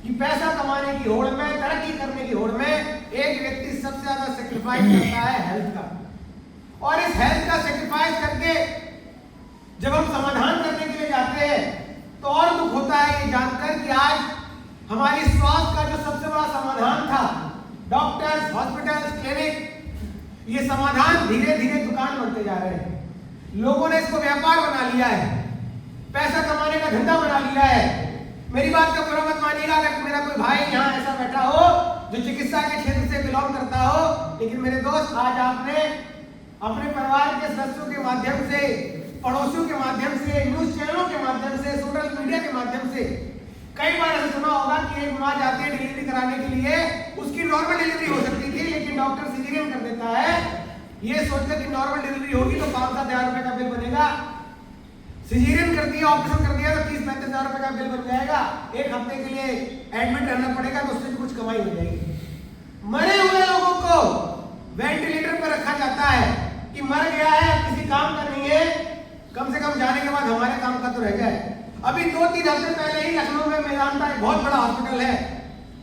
कि पैसा कमाने की होड़ में, तरक्की करने की होड़ में एक व्यक्ति सबसे ज्यादा सेक्रीफाइस करता है हेल्थ का। और इस हेल्थ का सेक्रीफाइस करके जब हम समाधान करने के लिए जाते हैं तो और दुख होता है ये जानकर कि आज हमारी स्वास्थ्य का जो सबसे बड़ा समाधान था, डॉक्टर्स, हॉस्पिटल्स, क्लिनिक, ये समाधान धीरे धीरे दुकान बनते जा रहे हैं। लोगों ने इसको व्यापार बना लिया है, पैसा कमाने का धंधा बना लिया है। मेरी बात का बुरा मत मानिएगा अगर मेरा कोई भाई यहाँ ऐसा बैठा हो जो चिकित्सा के क्षेत्र से बिलोंग करता हो, लेकिन मेरे दोस्त आज आपने अपने परिवार के सदस्यों के माध्यम से, पड़ोसियों के माध्यम से, न्यूज चैनलों के माध्यम से, सोशल मीडिया के माध्यम से कई बार ऐसा सुना होगा कि एक माँ जाती है डिलीवरी कराने के लिए, उसकी नॉर्मल डिलीवरी हो सकती थी लेकिन डॉक्टर सिजेरियन कर देता है, ये सोचकर कि नॉर्मल डिलीवरी होगी तो 5,000 रुपए का बिल बनेगा। सिजेरियन कर दिया, ऑपरेशन कर दिया तो 30-35 हजार रुपए का बिल बन जाएगा। एक हफ्ते के लिए एडमिट रहना पड़ेगा तो उससे भी कुछ कमाई हो जाएगी। मरे हुए लोगों को वेंटिलेटर पर रखा जाता है कि मर गया है, किसी काम का नहीं है, कम से कम जाने के बाद हमारे काम का तो रह जाए। अभी 2-3 हफ्ते पहले ही लखनऊ में मेदांता एक बहुत बड़ा हॉस्पिटल है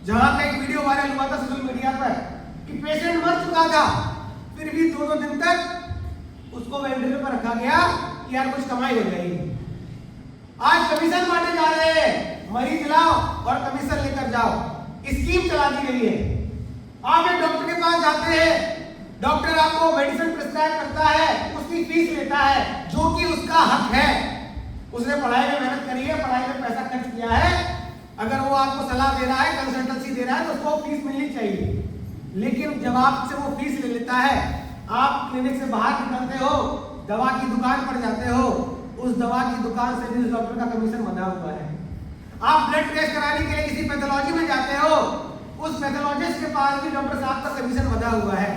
जहां का एक वीडियो वायरल हुआ था सोशल मीडिया पर कि पेशेंट मर चुका था, फिर भी 2-2 दिन तक उसको वेंटिलेटर पर रखा गया कि यार कुछ कमाई हो जाएगी। आज कमीशन बांटे जा रहे हैं, मरीज लाओ और कमीशन लेकर जाओ, स्कीम चला दी गई है। आप एक डॉक्टर के पास जाते हैं, डॉक्टर आपको मेडिसिन प्रिस्क्राइब करता है, उसकी फीस लेता है जो कि उसका हक है। उसने पढ़ाई में मेहनत करी है, पढ़ाई में पैसा खर्च किया है, अगर वो आपको सलाह दे रहा है, कंसल्टेंसी दे रहा है तो उसको फीस मिलनी चाहिए। लेकिन जब आपसे वो फीस ले लेता है, आप क्लिनिक से बाहर निकलते हो, दवा की दुकान पर जाते हो, उस दवा की दुकान से भी उस डॉक्टर का कमीशन बंधा हुआ है। आप ब्लड टेस्ट कराने के लिए किसी पैथोलॉजी में जाते हो, उस पैथोलॉजिस्ट के पास भी डॉक्टर साहब का कमीशन बंधा हुआ है।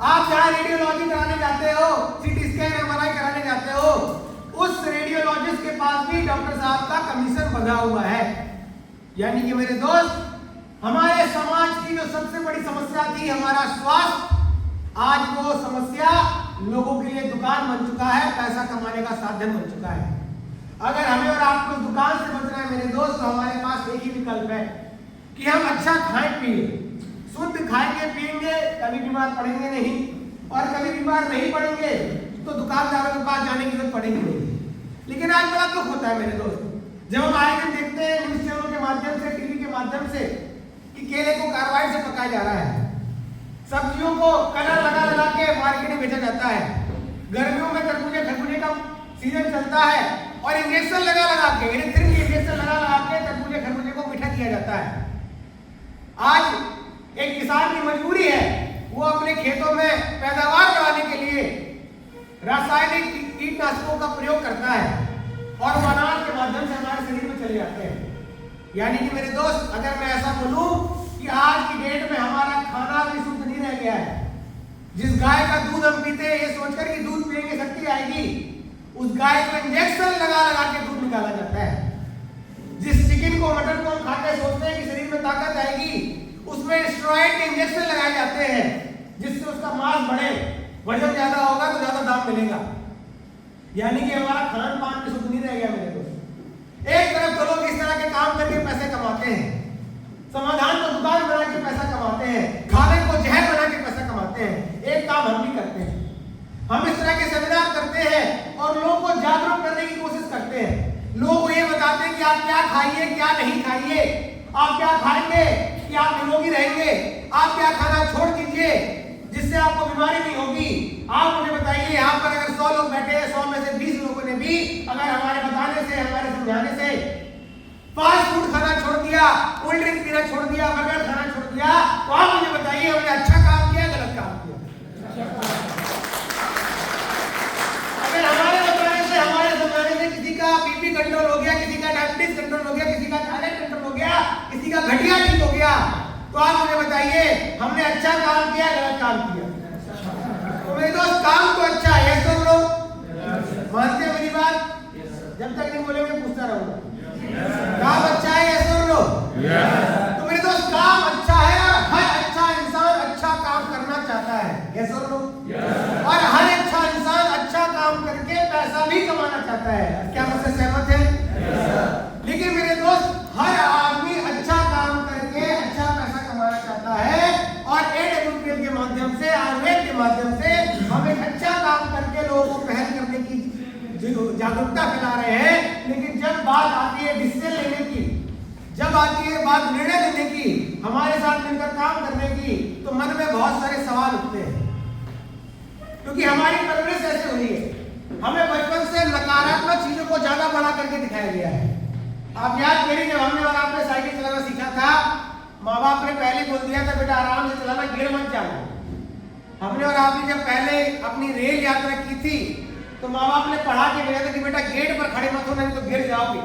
आप जहाँ रेडियोलॉजी कराने जाते हो, सीटी स्कैन, एमआरआई कराने जाते हो, उस रेडियोलॉजिस्ट के पास भी डॉक्टर साहब का कमीशन बंधा हुआ है। यानी कि मेरे दोस्त, हमारे समाज की जो सबसे बड़ी समस्या थी हमारा स्वास्थ्य, आज वो समस्या लोगों के लिए दुकान बन चुका है, पैसा कमाने का साधन बन चुका है। अगर हमें और आपको दुकान से बचना है मेरे दोस्त, तो हमारे पास एक ही विकल्प है कि हम अच्छा खाएं पिए, शुद्ध खाएंगे पिएंगे, कभी बीमार पड़ेंगे नहीं, और कभी बीमार नहीं पड़ेंगे तो दुकानदारों के पास जाने की जरूरत पड़ेगी नहीं। लेकिन आज बड़ा दुख होता है मेरे दोस्त, जब हम आए दिन देखते हैं न्यूज चैनलों के माध्यम से, टीवी के माध्यम से कि केले को कार्बाइड से पकाया जा रहा है, सब्जियों को कलर लगा लगा के मार्केट में बेचा जाता है, गर्मियों में तरबूजे खरबूजे का सीजन चलता है और इंजेक्शन लगा लगा के, इलेक्ट्रिक इंजेक्शन लगा लगा के तरबूजे खरबूजे को मीठा किया जाता है। आज एक किसान की मजबूरी है, वो अपने खेतों में पैदावार बढ़ाने के लिए रासायनिक कीटनाशकों का प्रयोग करता है और वो अनाज के माध्यम से हमारे शरीर में चले जाते हैं। यानी कि मेरे दोस्त, अगर मैं ऐसा बोलूं कि आज की डेट में हमारा खाना भी शुद्ध नहीं रह गया है। जिस गाय का दूध हम पीते हैं ये सोचकर कि दूध पिएंगे शक्ति आएगी, उस गाय को इंजेक्शन लगा लगा के दूध निकाला जाता है। जिस चिकन को, मटन को हम खाते सोचते हैं कि शरीर में ताकत आएगी, उसमें स्टेरॉइड के इंजेक्शन लगाए जाते हैं जिससे उसका मांस बढ़े, वजन ज्यादा होगा तो ज्यादा दाम मिलेगा। यानी कि हमारा खान पान भी शुद्ध नहीं रह गया मेरे दोस्त। एक तरफ तो लोग इस तरह के काम करके पैसे कमाते हैं, समाधान को दुकान बना के पैसा कमाते हैं, खाने को जहर बना के पैसा कमाते हैं। एक काम हम भी करते हैं, हम इस तरह के सेमिनार करते हैं और लोगों को जागरूक करने की कोशिश करते हैं। लोगों को ये बताते हैं कि आप क्या खाइए, क्या नहीं खाइए, आप क्या खाएंगे कि आप निरोगी रहेंगे, आप क्या खाना छोड़ दीजिए जिससे आपको बीमारी नहीं होगी। आप मुझे बताइए, यहाँ पर अगर 100 लोग बैठे हैं, 100 में से 20 लोगों ने भी अगर हमारे बताने से, हमारे समझाने से फास्ट फूड खाना छोड़ दिया, कोल्ड ड्रिंक पीना छोड़ दिया, बर्गर खाना छोड़ दिया, तो आप मुझे बताइए हमने अच्छा काम किया, गलत काम किया? अगर हमारे बताने से, हमारे समझाने से किसी का बीपी कंट्रोल हो गया, किसी का डायबिटीज कंट्रोल हो गया, किसी का थायराइड कंट्रोल हो गया, किसी का गठिया ठीक हो गया, तो आप मुझे बताइए हमने अच्छा काम किया, गलत काम किया? तो मेरे दोस्त, काम तो अच्छा है, सब लोग मानते हैं मेरी बात? जब तक नहीं बोलेंगे पूछता रहूंगा। काम अच्छा है, यस और नो? तो मेरे दोस्त, काम अच्छा है और हर अच्छा इंसान अच्छा काम करना चाहता है, यस और नो? और हर अच्छा इंसान अच्छा काम करके पैसा भी कमाना चाहता है। क्या मुझसे सहमत है? लेकिन मेरे दोस्त, हर आदमी अच्छा काम जागरूकता फैला रहे हैं, लेकिन जब बात आती है डिसीजन लेने की, जब आती है बात निर्णय लेने की, हमारे साथ मिलकर काम करने की, तो मन में बहुत सारे सवाल उठते हैं। क्योंकि हमारी परवरिश ऐसे हुई है, हमें बचपन से नकारात्मक चीजों को ज्यादा बड़ा करके दिखाया गया है। आप याद करिए, जब हमने और आपने साइकिल चलाना सीखा था, माँ बाप ने पहले बोल दिया था बेटा आराम से चलाना, गिर मत जाना। हमने और आपने जब पहले अपनी रेल यात्रा की थी, तो माँ बाप ने पढ़ा के भेजा था कि बेटा गेट पर खड़े मत हो, नहीं तो गिर जाओगे।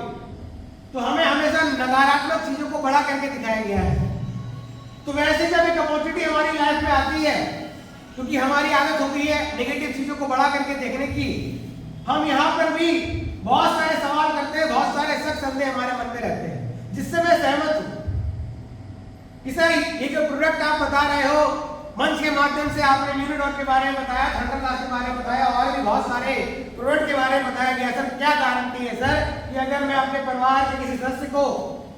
तो हमें हमेशा नकारात्मक चीजों को बड़ा करके दिखाया गया है। तो वैसे जब एक अपॉर्चुनिटी हमारी लाइफ में आती है, क्योंकि हमारी आदत हो गई है नेगेटिव चीजों को बड़ा करके देखने की, हम यहाँ पर भी बहुत सारे सवाल करते हैं, बहुत सारे शक संदेह हमारे मन में रहते हैं, जिससे मैं सहमत हूँ कि सर ये जो प्रोडक्ट आप बता रहे हो, मंच के माध्यम से आपने यूनिडॉट के बारे में बताया, थंडरक्लास के बारे में बताया, और भी बहुत सारे प्रोडक्ट के बारे में बताया गया। सर क्या गारंटी है सर कि अगर मैं अपने परिवार के किसी सदस्य को,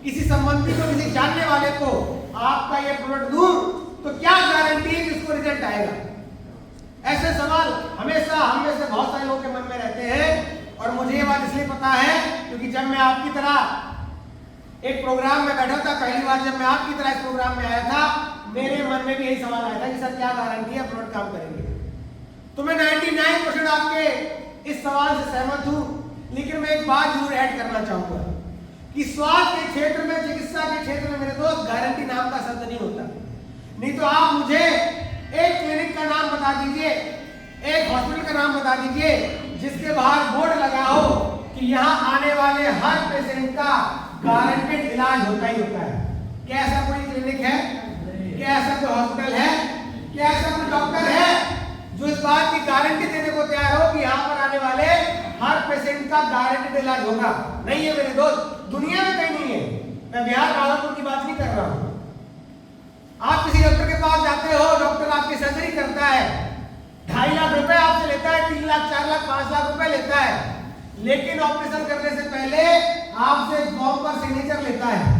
किसी संबंधी को, किसी जानने वाले को आपका ये प्रोडक्ट दूं, तो क्या गारंटी है कि उसको रिजल्ट आएगा? ऐसे सवाल हमेशा हम में से बहुत सारे लोगों के मन में रहते हैं। और मुझे ये बात इसलिए पता है क्योंकि जब मैं आपकी तरह एक प्रोग्राम में बैठा था, पहली बार जब मैं आपकी तरह इस प्रोग्राम में आया था, मेरे मन में भी यही सवाल आया था कि सर क्या गारंटी है प्रोडक्ट काम करेंगे? तो मैं 99% आपके इस सवाल से सहमत हूं, लेकिन मैं एक बात जरूर ऐड करना चाहूंगा कि स्वास्थ्य के क्षेत्र में, चिकित्सा के क्षेत्र में मेरे दोस्त, गारंटी नाम का शब्द नहीं होता। नहीं तो आप मुझे एक क्लिनिक का नाम बता दीजिए, एक हॉस्पिटल का नाम बता दीजिए जिसके बाहर बोर्ड लगा हो कि यहाँ आने वाले हर पेशेंट का गारंटेड इलाज होता ही होता है। क्या ऐसा कोई क्लिनिक है? क्या ऐसा कोई हॉस्पिटल है? क्या ऐसा कोई डॉक्टर है जो इस बात की गारंटी देने को तैयार हो कि यहाँ पर आने वाले हर पेशेंट का गारंटेड इलाज होगा? नहीं है मेरे दोस्त, दुनिया में कहीं नहीं है। मैं बिहार भागलपुर की बात नहीं कर रहा हूँ। आप किसी डॉक्टर के पास जाते हो, डॉक्टर आपकी सर्जरी करता है, 2.5 लाख रुपए आपसे लेता है, 3 लाख, 4 लाख, 5 लाख रुपए लेता है, लेकिन ऑपरेशन करने से पहले आपसे फॉर्म पर सिग्नेचर लेता है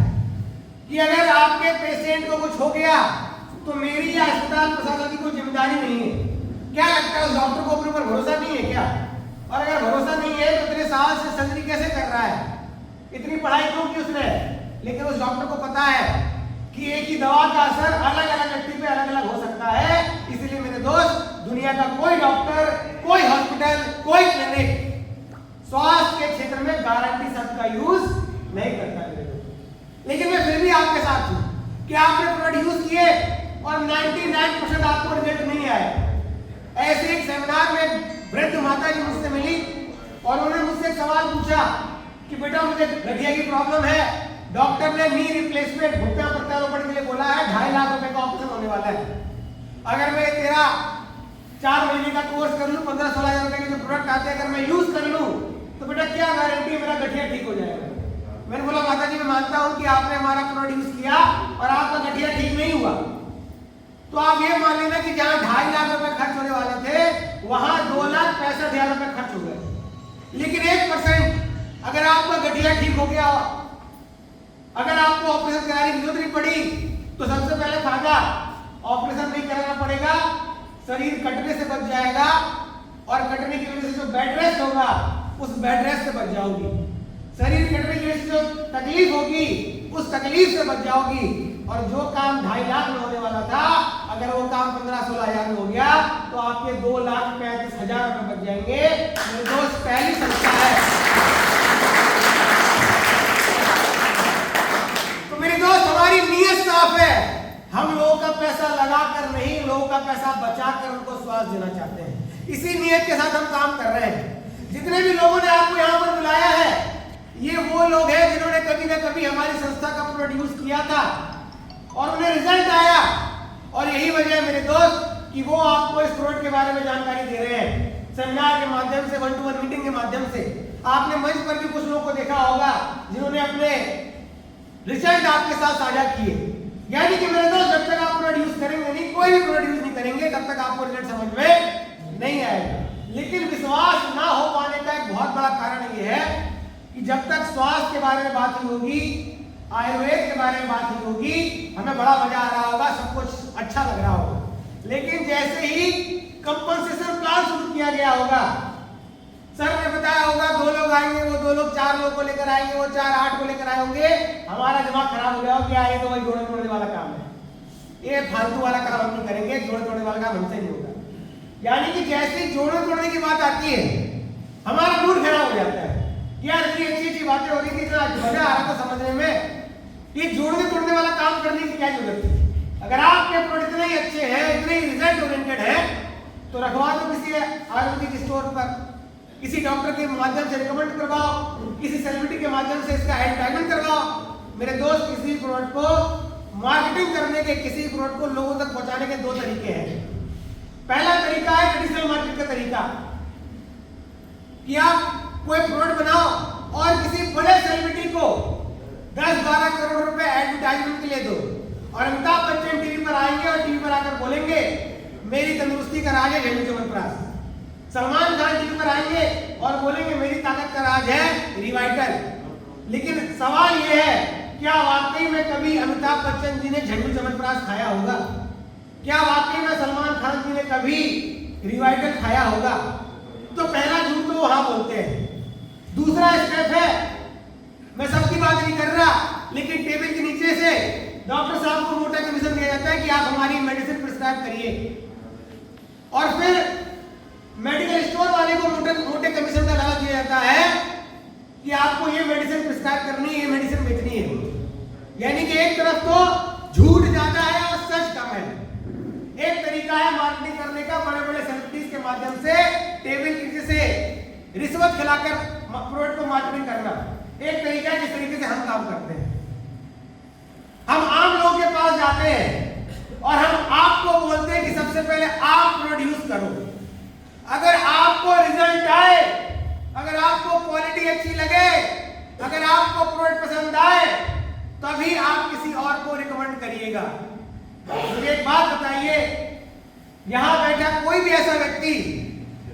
कि अगर आपके पेशेंट को कुछ हो गया तो मेरी या अस्पताल प्रशासन की कोई जिम्मेदारी नहीं है। क्या लगता है उस डॉक्टर को अपने ऊपर भरोसा नहीं है क्या? और अगर भरोसा नहीं है तो इतने साल से सर्जरी कैसे कर रहा है? इतनी पढ़ाई क्यों की उसने? लेकिन उस डॉक्टर को पता है कि एक ही दवा का असर अलग अलग व्यक्ति पे अलग अलग हो सकता है। इसलिए मेरे दोस्त, दुनिया का कोई डॉक्टर, कोई हॉस्पिटल, कोई क्लिनिक स्वास्थ्य के क्षेत्र में गारंटी शब्द का यूज नहीं करता मेरे दोस्त। लेकिन मैं फिर भी आपके साथ हूं कि आपने प्रोडक्ट यूज किए और 99% आपको रिजल्ट नहीं आए। ऐसे एक सेमिनार में वृद्ध माता जी मुझसे मिली और उन्होंने मुझसे एक सवाल पूछा कि बेटा मुझे गठिया की प्रॉब्लम है, डॉक्टर ने नी रिप्लेसमेंट, घुटना प्रत्यारोपण के लिए बोला है, 2.5 लाख रुपए का ऑपरेशन होने वाला है। अगर मैं तेरा 4 महीने का कोर्स कर लूं, 15-16 हजार रुपए के जो प्रोडक्ट आते हैं, अगर मैं यूज कर लूं तो बेटा क्या गारंटी है मेरा गठिया ठीक हो जाएगा? मैंने बोला माता जी मैं मानता हूं कि आपने हमारा प्रोडक्ट यूज किया और आपका गठिया ठीक नहीं हुआ, तो आप ये मान लेना कि जहां 2.5 लाख रुपए खर्च होने वाले थे वहां 2,65,000 रुपए खर्च हो गए। लेकिन 1% अगर आपका गठिया ठीक हो गया, अगर आपको ऑपरेशन कराने की जरूरत नहीं पड़ी, तो सबसे पहले फायदा ऑपरेशन नहीं कराना पड़ेगा, शरीर कटने से बच जाएगा और कटने की वजह से जो बेड रेस्ट होगा उस बेड रेस्ट से बच जाओगी। शरीर कटने की वजह से जो तकलीफ होगी उस तकलीफ से बच जाओगी। और जो काम 2.5 लाख में होने वाला था, अगर वो काम 15-16 हजार में हो गया तो आपके 2,35,000 रुपए बच जाएंगे। मेरे दोस्त, पहली संस्था है। तो मेरे दोस्त, हमारी नीयत साफ है, हम लोगों का पैसा लगाकर नहीं, लोगों का पैसा बचाकर उनको स्वास्थ्य देना चाहते हैं। इसी नीयत के साथ हम काम कर रहे हैं। जितने भी लोगों ने आपको यहाँ पर बुलाया है, ये वो लोग हैं जिन्होंने कभी ना कभी हमारी संस्था का प्रोडक्ट यूज किया था और उन्हें रिजल्ट आया। और यही वजह है मेरे दोस्त कि वो आपको इस प्रोडक्ट के बारे में जानकारी दे रहे हैं, सेमिनार के माध्यम से, 1-to-1 मीटिंग के माध्यम से। आपने मंच पर भी कुछ लोगों को देखा होगा जिन्होंने अपने रिजल्ट आपके साथ साझा किए। यानी कि मेरे दोस्त, जब तक आप प्रोडक्ट यूज करेंगे नहीं, कोई भी प्रोडक्ट यूज नहीं करेंगे, तब तक आपको रिजल्ट समझ में नहीं आएगा। लेकिन विश्वास ना हो पाने का एक बहुत बड़ा कारण यह है कि जब तक स्वास्थ्य के बारे में बात नहीं होगी, आयुर्वेद के बारे में बात नहीं होगी, हमें बड़ा मजा आ रहा होगा, सब कुछ अच्छा लग रहा होगा। लेकिन जैसे ही कंपनसेशन प्लान शुरू किया गया होगा, सर ने बताया होगा 2 लोग आएंगे, वो 2 लोग 4 लोग को लेकर आएंगे, वो 4 8 को लेकर आए होंगे, हमारा दिमाग खराब हो गया हो क्या ये तो वही जोड़े तोड़ने वाला काम है, ये फालतू वाला काम हम नहीं करेंगे, जोड़े तोड़ने वाला काम हमसे नहीं होगा। यानी कि जैसे जोड़े तोड़ने की बात आती है हमारा मूड खराब हो जाता है कि यार इतनी अच्छी बातें हो रही थी, इतना मजा आ रहा था समझने में, कि जोड़ने तोड़ने वाला काम करने की क्या जरूरत है। अगर आपके प्रोडक्ट इतने ही अच्छे हैं, इतने ही रिजल्ट ओरिएंटेड है, तो रखवा दो किसी आयुर्वेदिक स्टोर पर, किसी डॉक्टर के माध्यम से रिकमेंड करवाओ, किसी सेलिब्रिटी के माध्यम से इसका एडवर्टाइजमेंट करवाओ। मेरे दोस्त, किसी प्रोडक्ट को मार्केटिंग करने के, किसी प्रोडक्ट को लोगों तक पहुंचाने के 2 तरीके हैं। पहला तरीका है ट्रेडिशनल मार्केट का तरीका, कि आप कोई प्रोडक्ट बनाओ और किसी बड़े सेलिब्रिटी को 10-12 करोड़ रुपए एडवर्टाइजमेंट के लिए दो, और अमिताभ बच्चन टीवी पर आएंगे और टीवी पर आकर बोलेंगे मेरी तंदुरुस्ती का राज है झंडू च्यवनप्राश। सलमान खान टीवी पर आएंगे और बोलेंगे मेरी ताकत का राज है रिवाइटल। लेकिन सवाल यह है, क्या वाकई में कभी अमिताभ बच्चन जी ने झंडू च्यवनप्राश खाया होगा? क्या वाकई में सलमान खान जी ने कभी रिवाइटल खाया होगा? तो पहला झूठ तो वो हाँ बोलते हैं। दूसरा स्टेप है, मैं सबकी बात नहीं कर रहा, लेकिन टेबल के नीचे से डॉक्टर साहब को मोटा कमीशन दिया जाता है कि आप हमारी मेडिसिन प्रिस्क्राइब करिए, और फिर मेडिकल स्टोर वाले को मोटे कमीशन का लालच दिया जाता है कि आपको ये मेडिसिन प्रिस्क्राइब करनी है, ये मेडिसिन बेचनी है। यानी कि एक तरफ तो झूठ ज्यादा है और सच कम है। एक तरीका है मार्केटिंग करने का, बड़े-बड़े सेलिब्रिटीज के माध्यम से टेबल के नीचे से रिश्वत खिलाकर प्रोडक्ट को मार्केटिंग करना। एक तरीका है जिस तरीके से हम काम करते हैं। हम आम लोगों के पास जाते हैं और हम आपको बोलते हैं कि सबसे पहले आप प्रोड्यूस करो। अगर आपको रिजल्ट आए, अगर आपको क्वालिटी अच्छी लगे, अगर आपको प्रोडक्ट पसंद आए, तभी आप किसी और को रिकमेंड करिएगा। मुझे एक बात बताइए, यहां बैठा कोई भी ऐसा व्यक्ति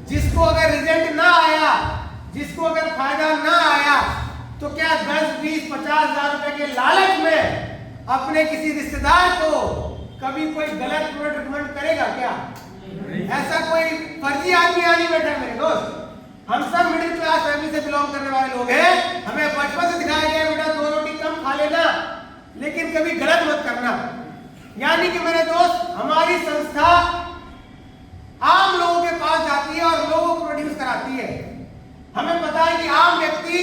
जिसको अगर रिजल्ट ना आया, जिसको अगर फायदा ना आया, तो क्या 10, 20, 50 हजार रुपए के लालच में अपने किसी रिश्तेदार को कभी कोई गलत प्रोडक्ट रिकमेंड करेगा क्या? ऐसा कोई फर्जी आदमी नहीं बैठा मेरे दोस्त। हम सब मिडिल क्लास फैमिली से बिलोंग करने वाले लोग हैं। हमें बचपन से सिखाया गया बेटा 2 रोटी कम खा लेना, लेकिन कभी गलत मत करना। यानी कि मेरे दोस्त, हमारी संस्था आम लोगों के पास जाती है और लोगों को प्रोड्यूस कराती है। हमें पता है कि आम व्यक्ति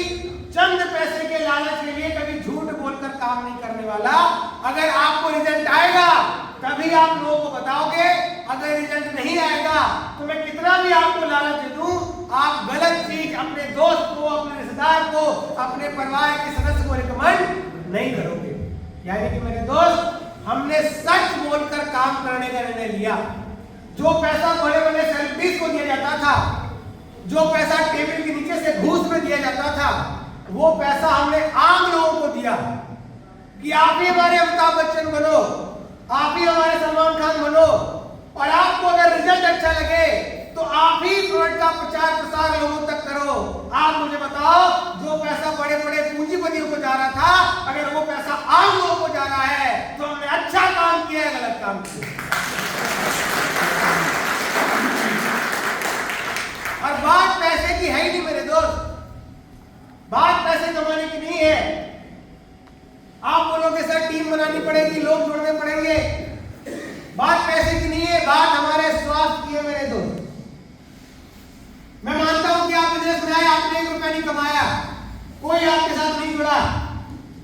चंद पैसे के लालच के लिए कभी झूठ बोलकर काम नहीं करने वाला। अगर आपको रिजल्ट आएगा तभी आप लोगों को बताओगे, अगर रिजल्ट नहीं आएगा तो मैं कितना भी आपको लालच दे दूं, आप गलत चीज अपने दोस्त को, अपने रिश्तेदार को, अपने परिवार के सदस्य को रिकमेंड नहीं करोगे। यानी कि मेरे दोस्त, हमने सच बोलकर काम करने का निर्णय लिया। जो पैसा बड़े-बड़े सेलिब्रिटीज को दिया जाता था, जो पैसा टेबल के नीचे से घूस में दिया जाता था, वो पैसा हमने आम लोगों को दिया कि आप ही हमारे अमिताभ बच्चन बनो, आप ही हमारे सलमान खान बनो, और आपको अगर रिजल्ट अच्छा लगे तो आप ही प्रोडक्ट का प्रचार प्रसार लोगों तक करो। आप मुझे बताओ, जो पैसा बड़े-बड़े पूंजीपतियों को जा रहा था, अगर वो पैसा आम लोगों को जा रहा है तो हमने अच्छा काम किया है, गलत काम किया। और बात पैसे की है ही नहीं मेरे दोस्त, बात पैसे कमाने की नहीं है। आप बोलोगे सर टीम बनानी पड़ेगी, लोग जोड़ने पड़ेंगे, बात पैसे की नहीं है, बात हमारे स्वास्थ्य की है मेरे दोस्त। मैं मानता हूं कि आप बिजनेस बनाए, आपने 1 रुपया नहीं कमाया, कोई आपके साथ नहीं जुड़ा,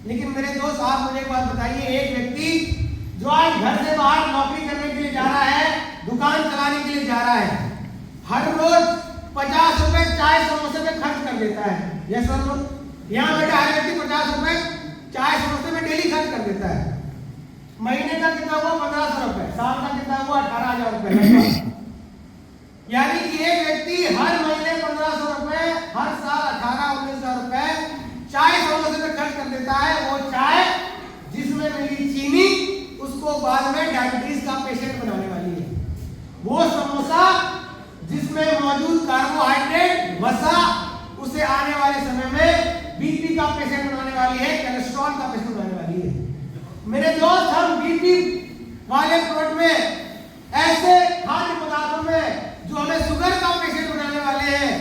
लेकिन मेरे दोस्त आप मुझे एक बात बताइए, एक व्यक्ति जो आज घर से बाहर नौकरी करने के लिए जा रहा है, दुकान चलाने के लिए जा रहा है, हर रोज 50 रुपए चाय समोसे में खर्च कर देता है। यस और नो? यहाँ बैठा हर व्यक्ति 50 रुपए चाय समोसे में डेली खर्च कर देता है। महीने का कितना हुआ? 1500 रुपए। साल का कितना हुआ? 18,000 रुपए। यानी कि एक व्यक्ति हर महीने 1500 रुपए, हर साल 18-19,000 रुपए चाय समोसे में खर्च कर देता है। वो चाय जिसमें मिली चीनी उसको बाद में डायबिटीज का पेशेंट बनाने वाली है। वो समोसा जिसमें मौजूद कार्बोहाइड्रेट, वसा, उसे आने वाले समय में बीपी का पेशेंट बनाने वाली है, कोलेस्ट्रॉल का पेशेंट बनाने वाली है। मेरे दोस्त, हम बीपी वाले प्रोडक्ट में, ऐसे खाद्य पदार्थों में जो हमें शुगर का पेशेंट बनाने वाले हैं,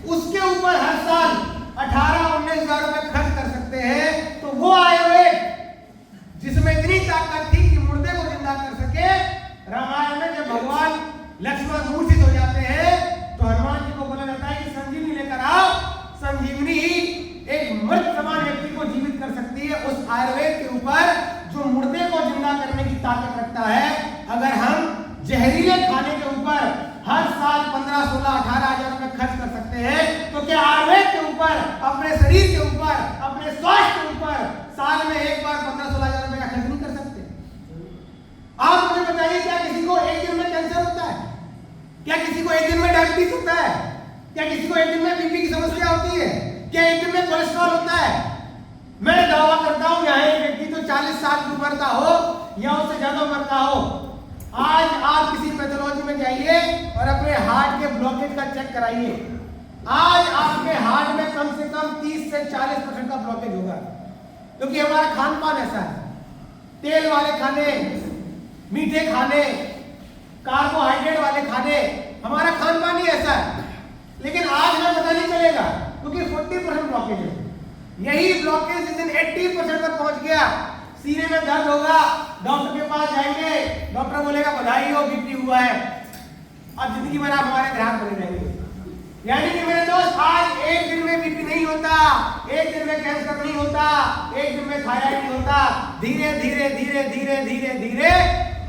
उस उसके ऊपर हर साल 18-19 हजार रुपए खर्च कर सकते हैं, तो वो आयुर्वेद जिसमें इतनी ताकत थी कि मुर्दे को जिंदा कर सके, रामायण में जब भगवान लक्ष्मण मूर्छित हो जाते हैं तो हनुमान जी को बोला जाता है कि संजीवनी लेकर आओ। संजीवनी ही एक मृत समान व्यक्ति को जीवित कर सकती है। उस आयुर्वेद के ऊपर जो मुर्दे को जिंदा करने की ताकत रखता है, अगर हम जहरीले खाने के ऊपर हर साल 15, 16, 18 हजार रुपए खर्च कर सकते हैं, तो क्या आयुर्वेद के ऊपर, अपने शरीर के ऊपर, अपने स्वास्थ्य के ऊपर साल में एक बार 15-16 हजार रुपए का खर्च नहीं कर सकते? आप मुझे बताइए, क्या किसी को एक दिन में कैंसर होता है? क्या किसी को एक दिन में डायबिटीज होता है? क्या किसी को एक दिन में बीपी की समस्या होती है? क्या एक दिन में कोलेस्ट्रॉल होता है? मैं दावा करता हूं यहाँ एक व्यक्ति तो 40 साल की उम्र का हो या उससे ज्यादा उम्र का हो, आज आप किसी पैथोलॉजी में जाइए और अपने हार्ट के ब्लॉकेज का चेक कराइए। आज आपके हार्ट में कम से कम 30 से 40% का ब्लॉकेज होगा, क्योंकि हमारा खान पान ऐसा है। तेल वाले खाने, मीठे खाने, कार्बोहाइड्रेट वाले खाने, हमारा खान पान ही ऐसा है। लेकिन आज हमें पता नहीं चलेगा, क्योंकि 40% ब्लॉकेज है। यही ब्लॉकेज जिस दिन 80% पर पहुंच गया, सीने में दर्द होगा, डॉक्टर के पास जाएंगे, डॉक्टर बोलेगा बधाई हो, बीपी हुआ है। अब जिंदगी भर आप हमारे ग्राहक बने रहेंगे। यानी कि मेरे दोस्त, आज एक दिन में बीपी नहीं होता, एक दिन में कैंसर नहीं होता, एक दिन में थायराइड नहीं होता। धीरे धीरे धीरे धीरे धीरे धीरे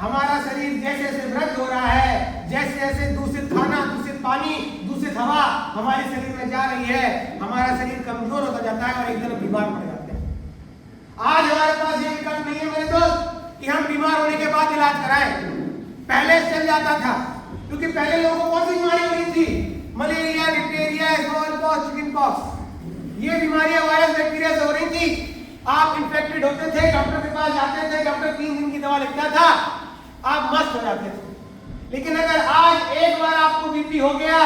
हमारा शरीर जैसे जैसे वृद्ध हो रहा है, जैसे जैसे दूषित खाना, दूषित पानी, दूषित हवा हमारे शरीर में जा रही है, हमारा शरीर कमजोर होता जाता है और एक दिन बीमार पड़ जाते हैं। आज हमारे पास ये विकल्प नहीं है मेरे दोस्त कि हम बीमार होने के बाद इलाज कराएं। पहले चल जाता था, क्योंकि पहले लोगों को कौन सी बीमारी हो रही थी? Malaria, diphtheria, small pox, chicken pox, ये बीमारियां वायरस बैक्टीरिया से हो रही थी। आप इन्फेक्टेड होते थे, डॉक्टर के पास जाते थे, डॉक्टर 3 दिन की दवा लिखता था, आप मस्त हो जाते थे। लेकिन अगर आज एक बार आपको बीपी हो गया,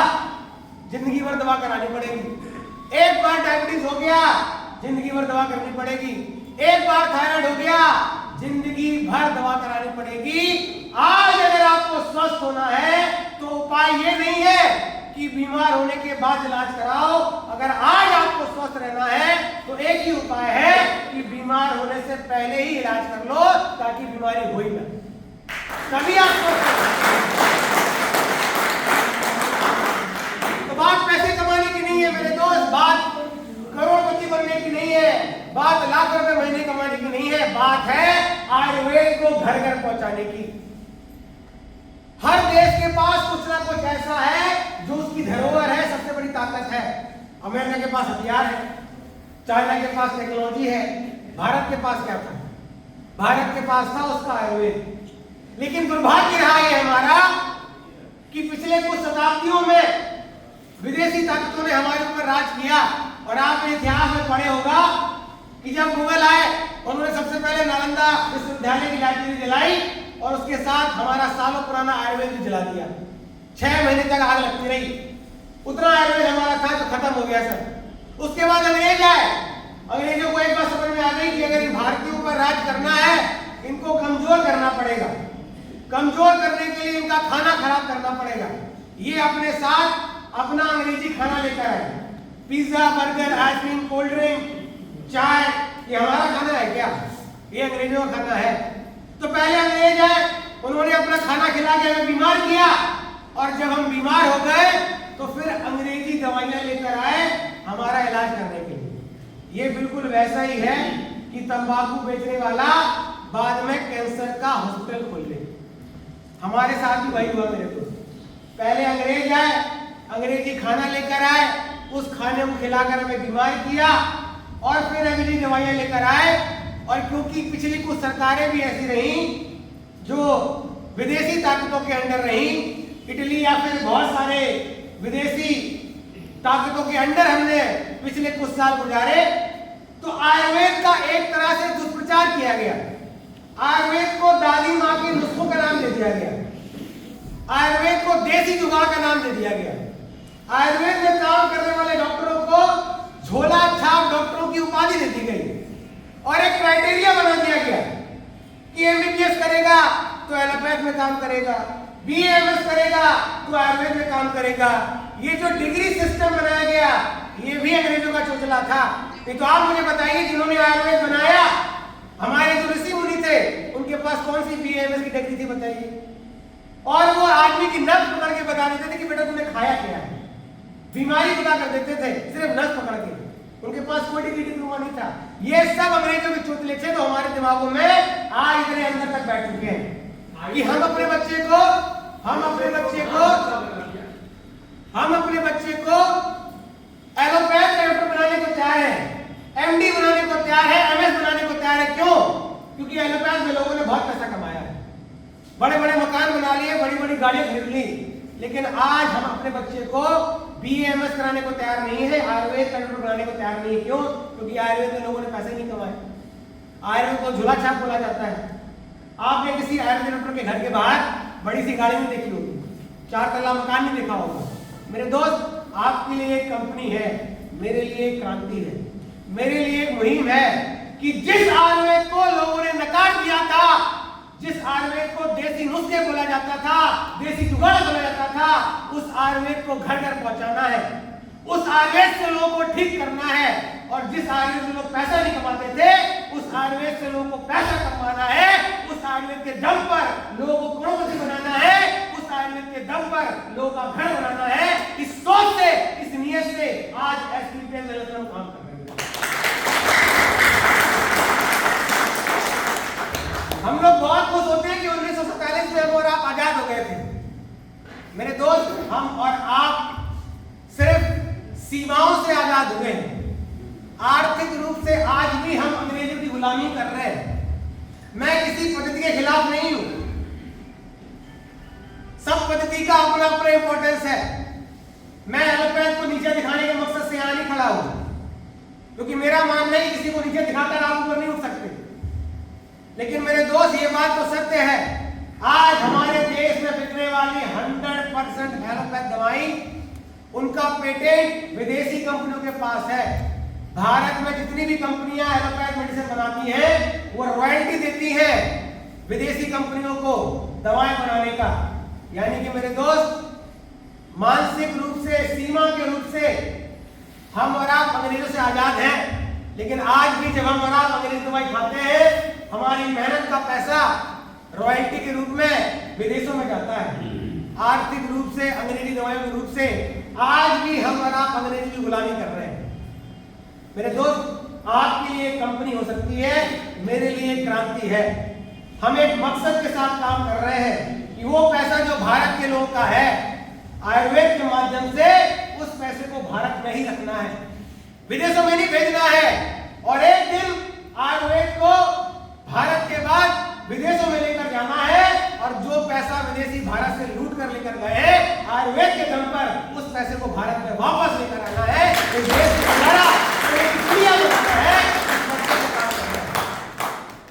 जिंदगी भर दवा करानी पड़ेगी। एक बार डायबिटीज हो गया, जिंदगी भर दवा करनी पड़ेगी। एक बार थायराइड हो गया, जिंदगी भर दवा करानी पड़ेगी। आज अगर आपको स्वस्थ होना है तो उपाय ये नहीं है कि बीमार होने के बाद इलाज कराओ। अगर आज आपको स्वस्थ रहना है तो एक ही उपाय है कि बीमार होने से पहले ही इलाज कर लो, ताकि बीमारी हो ही ना, तभी आप स्वस्थ हो। तो बात पैसे कमाने की नहीं है मेरे दोस्त, बात करोड़पति बनने की नहीं है, बात लाख रुपए महीने कमाने की नहीं है, बात है आयुर्वेद को घर घर पहुंचाने की। हर देश के पास कुछ ना कुछ ऐसा है जो उसकी धरोहर है, सबसे बड़ी ताकत है। अमेरिका के पास हथियार है, चाइना के पास टेक्नोलॉजी है, भारत के पास क्या था? भारत के पास था उसका आयुर्वेद। लेकिन दुर्भाग्य रहा है हमारा कि पिछले कुछ शताब्दियों में विदेशी ताकतों ने हमारे ऊपर राज किया। और आपने इतिहास में पढ़े होगा कि जब मुगल आए, उन्होंने सबसे पहले नालंदा विश्वविद्यालय की लाइब्रेरी जलाई और उसके साथ हमारा सालों पुराना आयुर्वेद भी जला दिया। 6 महीने तक आग लगती रही, उतना आयुर्वेद हमारा था तो खत्म हो गया सब। उसके बाद अंग्रेज आए, अंग्रेजों को एक बात समझ में आ गई कि अगर इन भारतीयों पर राज करना है, इनको कमजोर करना पड़ेगा। कमजोर करने के लिए इनका खाना खराब करना पड़ेगा। ये अपने साथ अपना अंग्रेजी खाना लेकर आए, pizza, burger, ice cream, cold drink, चाय, ये हमारा खाना है क्या? ये अंग्रेजों का खाना है। तो पहले अंग्रेज आए, उन्होंने अपना खाना खिला के हमें बीमार किया, और जब हम बीमार हो गए तो फिर अंग्रेजी दवाइयां लेकर आए हमारा इलाज करने के लिए। ये बिल्कुल वैसा ही है कि तंबाकू बेचने वाला बाद में कैंसर का हॉस्पिटल खोल ले। हमारे साथ भी वही हुआ मेरे दोस्त। पहले अंग्रेज आए, अंग्रेजी खाना लेकर आए, उस खाने को खिलाकर हमें बीमार किया, और फिर अंग्रेजी दवाइयां लेकर आए। और क्योंकि पिछली कुछ सरकारें भी ऐसी रही जो विदेशी ताकतों के अंडर रही, इटली या फिर बहुत सारे विदेशी ताकतों के अंडर हमने पिछले कुछ साल गुजारे, तो आयुर्वेद का एक तरह से दुष्प्रचार किया गया। आयुर्वेद को दादी माँ के नुस्खों का नाम दे दिया गया, आयुर्वेद को देसी जुगाड़ का नाम दे दिया गया। आयुर्वेद में काम करने वाले डॉक्टरों को झोला छाप डॉक्टरों की उपाधि दे दी गई, और एक क्राइटेरिया बना दिया गया कि एमबीबीएस करेगा तो एलोपैथ में काम करेगा, बीएमएस करेगा तो आयुर्वेद में काम करेगा, ये जो डिग्री सिस्टम बनाया गया ये भी अंग्रेजों का चोचला था। नहीं तो आप मुझे बताइए जिन्होंने आयुर्वेद बनाया, हमारे जो ऋषि मुनि थे, उनके पास कौन सी बीएमएस की डिग्री थी बताइए? और वो आदमी की नस पकड़ के बता देते थे कि बेटा तुमने खाया क्या है, बीमारी पता कर देते थे सिर्फ नस पकड़ के। उनके पास कोई डिग्री डिप्लोमा नहीं था। ये सब अंग्रेजों के चोचले थे, तो हमारे दिमागों में आज इतने अंदर तक बैठ चुके हैं कि हम अपने बच्चे को एलोपैथ डॉक्टर बनाने को तैयार है, एमडी बनाने को तैयार है, एमएस बनाने को तैयार है। क्यों? क्योंकि एलोपैथ में लोगों ने बहुत पैसा कमाया है, बड़े बड़े मकान बना लिए, बड़ी बड़ी गाड़ियां खरीद ली। लेकिन आज हम अपने बच्चे को बीएमएस कराने को तैयार नहीं है, आयुर्वेद का डॉक्टर बनाने को तैयार नहीं है। क्यों? क्योंकि आयुर्वेद में लोगों ने पैसे नहीं कमाए। आयुर्वेद को झोला छाप बोला जाता है। आपने किसी आयुर्वेद डॉक्टर के घर के बाहर बड़ी सी गाड़ी में देखी होगी, 4 तल्ला मकान नहीं देखा होगा। मेरे दोस्त, आपके लिए एक कंपनी है, मेरे लिए एक क्रांति है, मेरे लिए एक मुहिम है कि जिस आयुर्वेद को लोगों ने नकार दिया था, जिस आयुर्वेद को देसी नुस्खे बोला जाता था, देसी जुगाड़ बोला जाता था, उस आयुर्वेद को घर घर पहुंचाना है, उस आयुर्वेद से लोगों को ठीक करना है। और जिस आयुर्वेद से लोग पैसा नहीं कमाते थे, उस आयुर्वेद से लोगों को पैसा कमाना है। उस आयुर्वेद के दम पर लोगों को करोड़पति बनाना है, उस आयुर्वेद के दम पर लोगों का घर बनाना है। इस सोच से, इस नियत से आज एसपीपीएल में काम कर रहे हैं। हम लोग बहुत खुश होते हैं कि 1947 में हम और आप आजाद हो गए थे। मेरे दोस्त, हम और आप सिर्फ सीमाओं से आजाद हुए हैं, आर्थिक रूप से आज भी हम अंग्रेजों की गुलामी कर रहे हैं। मैं किसी पद्धति के खिलाफ नहीं हूं, सब पद्धति का अपना अपना इंपॉर्टेंस है। मैं एलोपैथ को नीचे दिखाने के मकसद से यहां नहीं खड़ा हूं, क्योंकि मेरा मानना है किसी को नीचे दिखाकर आप ऊपर नहीं उठ सकते। लेकिन मेरे दोस्त, ये बात तो सत्य है, आज हमारे देश में बिकने वाली 100% एलोपैथ दवाई, उनका पेटेंट विदेशी कंपनियों के पास है। भारत में जितनी भी कंपनियां एलोपैथ मेडिसिन बनाती हैं, वो रॉयल्टी देती हैं विदेशी कंपनियों को दवाएं बनाने का। यानी कि मेरे दोस्त, मानसिक रूप से, सीमा के रूप से हम और आप अंग्रेजों से आजाद हैं। लेकिन आज भी जब हम और आप अंग्रेजी दवाई खाते हैं, हमारी मेहनत का पैसा रॉयल्टी के रूप में विदेशों में जाता है। आर्थिक रूप से, अंग्रेजी दवाइयों के रूप से आज भी हम और आप अंग्रेजी की गुलामी कर रहे हैं। मेरे दोस्त, आपके लिए एक कंपनी हो सकती है, मेरे लिए एक क्रांति है। हम एक मकसद के साथ काम कर रहे हैं कि वो पैसा जो भारत के लोगों का है, आयुर्वेद के माध्यम से उस पैसे को भारत में ही रखना है, विदेशों में नहीं भेजना है। और एक दिन आयुर्वेद को भारत के बाद विदेशों में लेकर जाना है, और जो पैसा विदेशी भारत से लूट कर लेकर गए आयुर्वेद के दम पर, उस पैसे को भारत में वापस लेकर आना है। इस देश को बनाना है।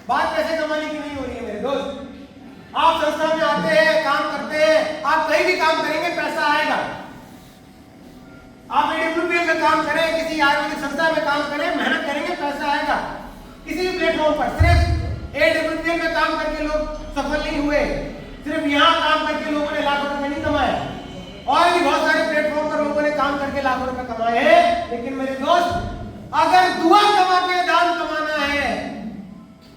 बात पैसे कमाने की नहीं हो रही है मेरे दोस्त। आप संस्था में आते हैं, काम करते हैं, आप कहीं भी काम करेंगे पैसा आएगा। आप एडब्ल्यूपीएल में काम करें, किसी आयुर्वेदिक संस्था में काम करें, मेहनत करेंगे पैसा आएगा। किसी भी प्लेटफॉर्म पर, सिर्फ एडब्ल्यूपीएल में काम करके लोग सफल नहीं हुए, सिर्फ यहाँ काम करके लोगों ने लाखों रुपए नहीं कमाए, और भी बहुत सारे प्लेटफॉर्म पर लोगों ने काम करके लाखों रुपए कमाए हैं। लेकिन मेरे दोस्त, अगर दुआ कमा के दान कमाना है,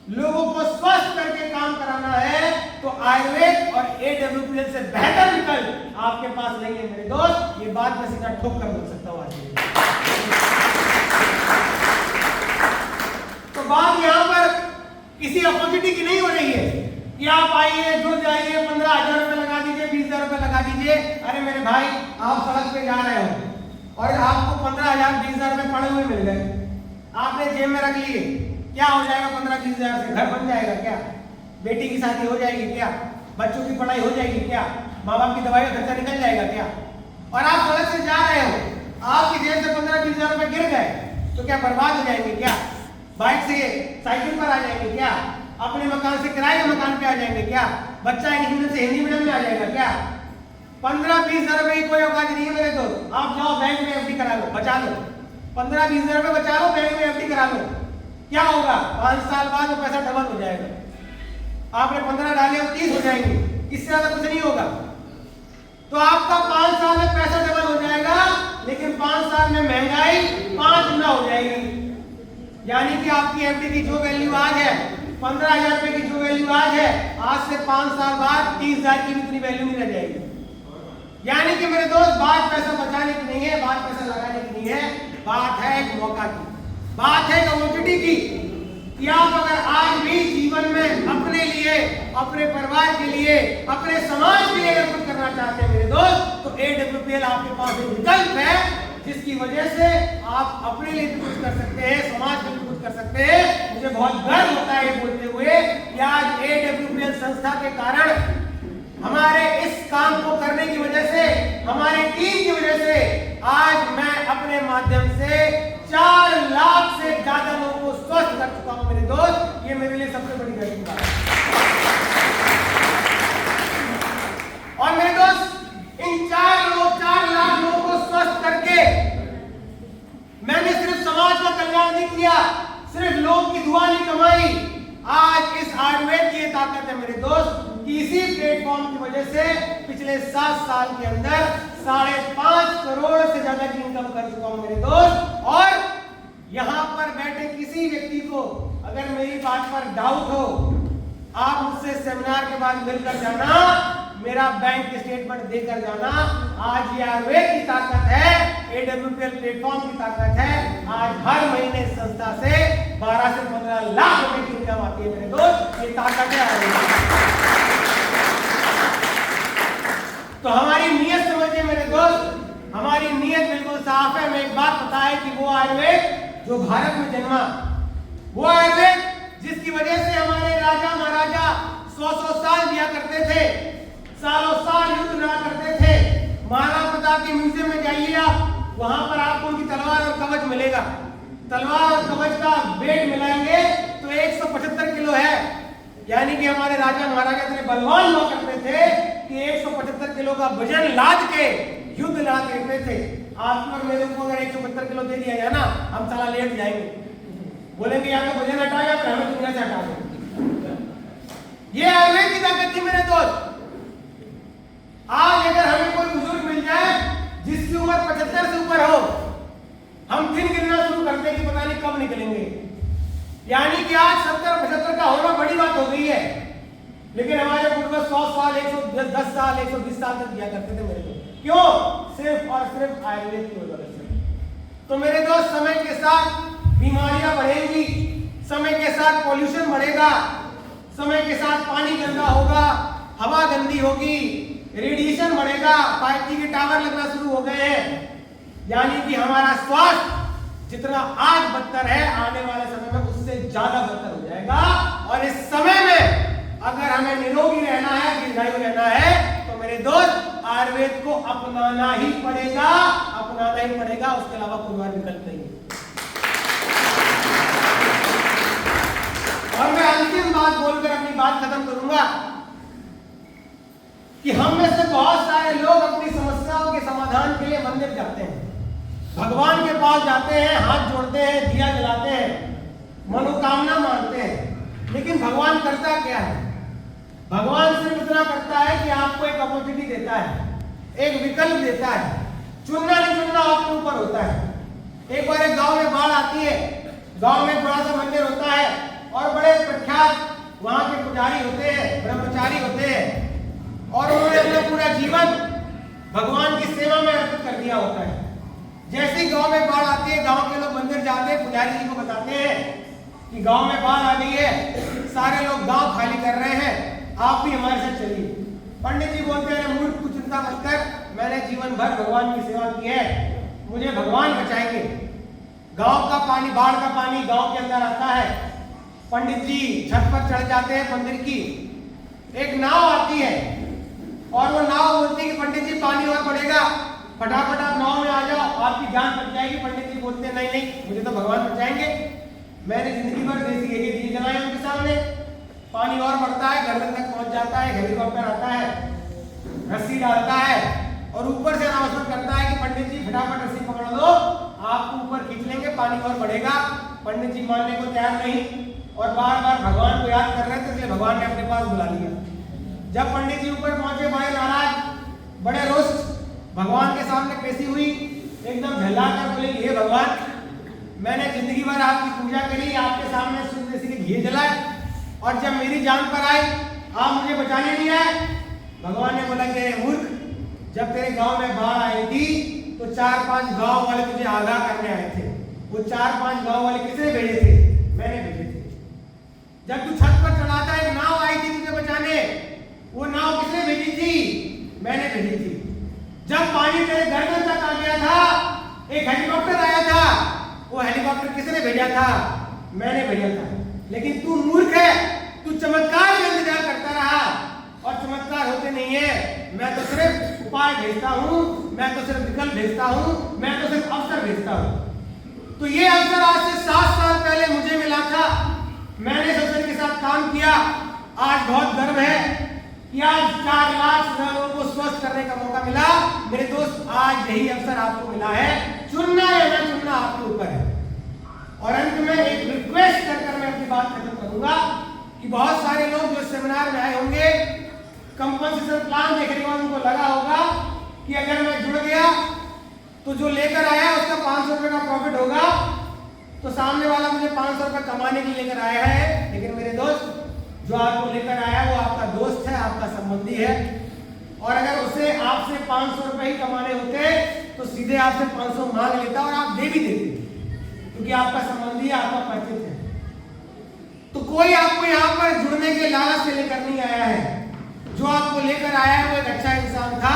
लोगों को स्वस्थ करके काम कराना है, तो आयुर्वेद और एडब्ल्यूपीएल से बेहतर विकल्प आपके पास नहीं है मेरे दोस्त। ये बात मैं सीधा ठोक कर बोल सकता हूं आज। तो बात यहां पर किसी अपोजिटी की नहीं हो रही है कि आप आइए, जुड़ जाइए, 15,000 रुपए लगा दीजिए, 20,000 रुपए लगा दीजिए। अरे मेरे भाई, आप सड़क पे जा रहे हो और आपको 15,000 20,000 रुपए पड़े हुए मिल गए, आपने जेब में रख लिए, क्या हो जाएगा 15-20,000 से? घर बन जाएगा क्या? बेटी की शादी हो जाएगी क्या? बच्चों की पढ़ाई हो जाएगी क्या? माँ बाप की दवाई का खर्चा निकल जाएगा क्या? और आप सड़क से जा रहे हो, आपकी जेब से 15-20,000 रुपए गिर गए, तो क्या बर्बाद हो जाएंगे क्या? बाइक से, साइकिल पर आ जाएंगे क्या? अपने मकान से किराए के मकान पे आ जाएंगे क्या? बच्चा इंग्लिश मीडियम से हिंदी मीडियम में आ जाएगा क्या? 15-20,000 रुपए की कोई औकात नहीं है मेरे दोस्त। आप जाओ बैंक में एफडी करा लो, बचा लो, 15-20,000 रुपए बचा लो, बैंक में एफडी करा लो। क्या होगा? 5 साल बाद वो पैसा डबल हो जाएगा। आपने 15 डाले, 30 हो जाएंगे, इससे ज्यादा कुछ नहीं होगा। तो आपका 5 साल में पैसा डबल हो जाएगा, लेकिन 5 साल में महंगाई 5 गुना हो जाएगी। यानी कि आपकी एफडी की जो वैल्यू आज है 15,000 रुपए की जो वैल्यू आज है, आज से 5 साल बाद 30,000 की भी इतनी वैल्यू नहीं रह जाएगी। यानी कि मेरे दोस्त, बात पैसा बचाने की नहीं है, बात पैसा लगाने की नहीं है, बात है एक मौका की, बात है कमोडिटी की। कि आप अगर आज भी जीवन में अपने लिए, अपने परिवार के लिए, अपने समाज के लिए अगर कुछ करना चाहते हैं मेरे दोस्त, तो AWPL आपके पास एक विकल्प है, जिसकी वजह से आप अपने लिए भी कुछ कर सकते हैं, समाज के लिए कुछ कर सकते हैं। मुझे बहुत गर्व होता है ये बोलते हुए कि आज AWPL संस्था के कारण, हमारे इस काम को करने की वजह से, हमारी टीम की वजह से आज मैं अपने माध्यम से 4 लाख से ज्यादा लोगों को स्वस्थ कर चुका हूं मेरे दोस्त। ये मेरे लिए सबसे बड़ी गर्व की बात है। और मेरे दोस्त, इन 4 लाख लोगों को स्वस्थ करके मैंने सिर्फ समाज का कल्याण नहीं किया, सिर्फ लोग की दुआ नहीं कमाई। आज इस आयुर्वेद की ताकत है मेरे दोस्त कि इसी प्लेटफॉर्म की वजह से पिछले 7 साल के अंदर 5.5 करोड़ से ज्यादा की इनकम कर चुका हूं मेरे दोस्त। और यहां पर बैठे किसी व्यक्ति को अगर मेरी बात पर डाउट हो, आप मुझसे सेमिनार के बाद मिलकर जाना, मेरा बैंक स्टेटमेंट देकर जाना। आज ये आयुर्वेद की ताकत है, AWPL प्लेटफॉर्म की ताकत है। आज हर महीने संस्था से 12 से 15 लाख रुपए की इनकम आती है मेरे दोस्त, ये ताकत है आयुर्वेद। तो हमारी नीयत समझिए मेरे दोस्त, हमारी नीयत बिल्कुल साफ है। मैं एक बात पता है कि वो आयुर्वेद जो भारत में जन्मा, वो आयुर्वेद जिसकी वजह से हमारे राजा महाराजा 100 साल जिया करते थे, सालों साल युद्ध लड़ा करते थे। महाराणा प्रताप के म्यूजियम में जाइए आप, वहां पर आपको उनकी तलवार और कवच मिलेगा। तलवार और कवच का वेट मिलाएंगे तो 175 किलो है। यानी कि हमारे राजा महाराजा इतने बलवान हुआ करते थे कि 175 किलो का वजन लाद के युद्ध लड़ा करते थे। आपको और मेरे को अगर 175 किलो दे दिया जाए ना, हम साला लेट जाएंगे, बोलेंगे या तो वजन हटा या फिर हमें दुनिया से हटा दो। ये आयुर्वेद की ताकत थी मेरे दोस्त। आज अगर हमें कोई बुजुर्ग मिल जाए जिसकी उम्र 75 से ऊपर हो, हम दिन गिनना शुरू करते हैं कि पता नहीं कब निकलेंगे। यानी कि आज 70-75 का होना बड़ी बात हो गई है, लेकिन हमारे पूर्वज 100 साल, 110 साल, 120 साल तक जिया करते थे मेरे को। क्यों? सिर्फ और सिर्फ आयुर्वेद की वजह से। तो मेरे दोस्त, समय के साथ बीमारियां बढ़ेंगी, समय के साथ पॉल्यूशन बढ़ेगा, समय के साथ पानी गंदा होगा, हवा गंदी होगी, रेडिएशन बढ़ेगा, 5G के टावर लगना शुरू हो गए हैं। यानी कि हमारा स्वास्थ्य जितना आज बदतर है, आने वाले समय में उससे ज्यादा बदतर हो जाएगा। और इस समय में अगर हमें निरोगी रहना है, दीर्घायु रहना है, तो मेरे दोस्त आयुर्वेद को अपनाना ही पड़ेगा, अपनाना ही पड़ेगा। उसके अलावा कोई और विकल्प नहीं है। और मैं अंतिम बात बोलकर अपनी बात खत्म करूंगा कि हम में से बहुत सारे लोग अपनी समस्याओं के समाधान के लिए मंदिर जाते हैं, भगवान के पास जाते हैं, हाथ जोड़ते हैं, दिया जलाते हैं, मनोकामना मांगते हैं। लेकिन भगवान करता क्या है? भगवान सिर्फ इतना करता है कि आपको एक अपॉर्चुनिटी देता है, एक विकल्प देता है। चुनना नहीं चुनना आपके ऊपर होता है। एक बार एक गांव में बाढ़ आती है, गांव में बड़ा सा मंदिर होता है और बड़े प्रख्यात वहां के पुजारी होते हैं, ब्रह्मचारी होते हैं, और उन्होंने अपना पूरा जीवन भगवान की सेवा में अर्पित कर दिया होता है। जैसे ही गांव में बाढ़ आती है, गांव के लोग मंदिर जाते हैं, पुजारी जी को बताते हैं कि गांव में बाढ़ आ गई है, सारे लोग गांव खाली कर रहे हैं, आप भी हमारे साथ चलिए। पंडित जी बोलते हैं, मूर्ख कुछ चिंता मत कर, मैंने जीवन भर भगवान की सेवा की है, मुझे भगवान बचाएंगे। गांव का पानी, बाढ़ का पानी गांव के अंदर आता है। पंडित जी छत पर चढ़ जाते हैं मंदिर की, एक नाव आती है और वो नाव बोलती है कि पंडित जी पानी और बढ़ेगा, फटाफट आप नाव में आ जाओ, आपकी जान बच जाएगी। पंडित जी बोलते हैं नहीं नहीं, मुझे तो भगवान बचाएंगे, मैंने जिंदगी भर देसी घी के दिए जलाए उनके सामने। पानी और बढ़ता है, गर्दन तक पहुंच जाता है, हेलीकॉप्टर आता है, रस्सी डालता है और ऊपर से अनाउंसमेंट करता है कि पंडित जी फटाफट रस्सी पकड़ लो, आपको ऊपर खींच लेंगे, पानी और बढ़ेगा। पंडित जी मानने को तैयार नहीं और बार बार भगवान को याद कर रहे थे, इसलिए भगवान ने अपने पास बुला लिया। जब पंडित जी ऊपर पहुंचे, बड़े नाराज, बड़े रोस्ट भगवान के सामने पेशी हुई, एकदम झल्ला कर बोले हे भगवान, मैंने जिंदगी भर आपकी पूजा करी, आपके सामने सूर्य से घी जलाए, और जब मेरी जान पर आई आप मुझे बचाने नहीं आए। भगवान ने बोला कि मूर्ख, जब तेरे गांव में बाढ़ आई थी तो 4-5 गांव वाले तुझे आगाह करने आए थे। वो 4-5 गांव वाले किसने भेजे थे? मैंने भेजे थे। जब तू छत पर चढ़ा था, एक नाव आई थी तुझे बचाने, वो नाव किसने भेजी थी? मैंने भेजी थी। जब पानी तेरे गर्दन तक आ गया था, एक हेलीकॉप्टर आया था, वो हेलीकॉप्टर किसने भेजा था? मैंने भेजा था। लेकिन तू मूर्ख है, तू चमत्कार का इंतजार करता रहा, और चमत्कार होते नहीं है। मैं तो सिर्फ उपाय भेजता हूँ, मैं तो सिर्फ विकल्प भेजता हूँ, मैं तो सिर्फ अवसर भेजता हूँ। तो ये अवसर आज से 7 साल पहले मुझे मिला था, मैंने इस अवसर के साथ काम किया। आज बहुत गर्व है कि आज 4 लाख लोगों को स्वस्थ करने का मौका मिला। मेरे दोस्त, आज यही अवसर आपको मिला है, चुनना या न चुनना आपके ऊपर है। और अंत में एक रिक्वेस्ट कर मैं अपनी बात खत्म करूंगा कि बहुत सारे लोग जो सेमिनार में आए होंगे, कंपनसेशन प्लान देखने के बाद उनको लगा होगा कि अगर मैं जुड़ गया तो जो लेकर आया उसका 500 रुपए का प्रॉफिट होगा, तो सामने वाला मुझे 500 रुपए कमाने के लिए लेकर आया है। लेकिन मेरे दोस्त, जो आपको लेकर आया वो आपका दोस्त है, आपका संबंधी है, और अगर उसे आपसे 500 रुपए ही कमाने होते तो सीधे आपसे 500 मांग लेता और आप दे भी देते, क्योंकि आपका संबंधी है, आपका परिचित है। तो कोई आपको यहाँ पर जुड़ने के लालच से लेकर नहीं आया है। जो आपको लेकर आया है वो एक अच्छा इंसान था,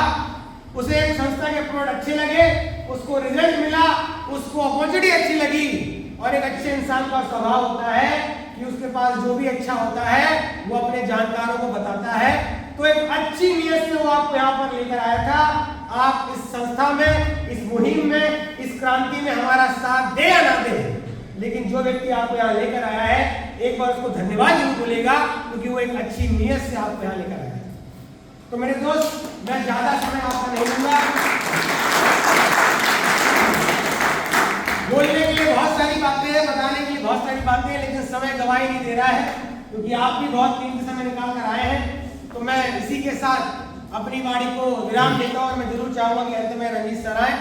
उसे एक संस्था के प्रोडक्ट अच्छे लगे, उसको रिजल्ट मिला, उसको अपॉर्चुनिटी अच्छी लगी। और एक अच्छे इंसान का स्वभाव होता है कि उसके पास जो भी अच्छा होता है वो अपने जानकारों को बताता है। तो एक अच्छी नीयत से वो आपको यहाँ पर लेकर आया था। आप इस संस्था में, इस मुहिम में, इस क्रांति में हमारा साथ दे या ना दे, लेकिन जो व्यक्ति आपको यहाँ लेकर आया है, एक बार उसको धन्यवाद जरूर बोलेगा, क्योंकि वो एक अच्छी नीयत से आपको यहाँ लेकर आया है। तो मेरे दोस्त, मैं ज्यादा समय आपका नहीं लूंगा। बोलने के लिए बहुत सारी बातें हैं, बताने के लिए बहुत सारी बातें हैं, लेकिन समय गवाही नहीं दे रहा है, क्योंकि आप भी बहुत कीमती समय निकाल कर आए हैं। तो मैं इसी के साथ अपनी वाणी को विराम देता हूं, और मैं जरूर चाहूंगा कि अंत में रंजीत सर आए।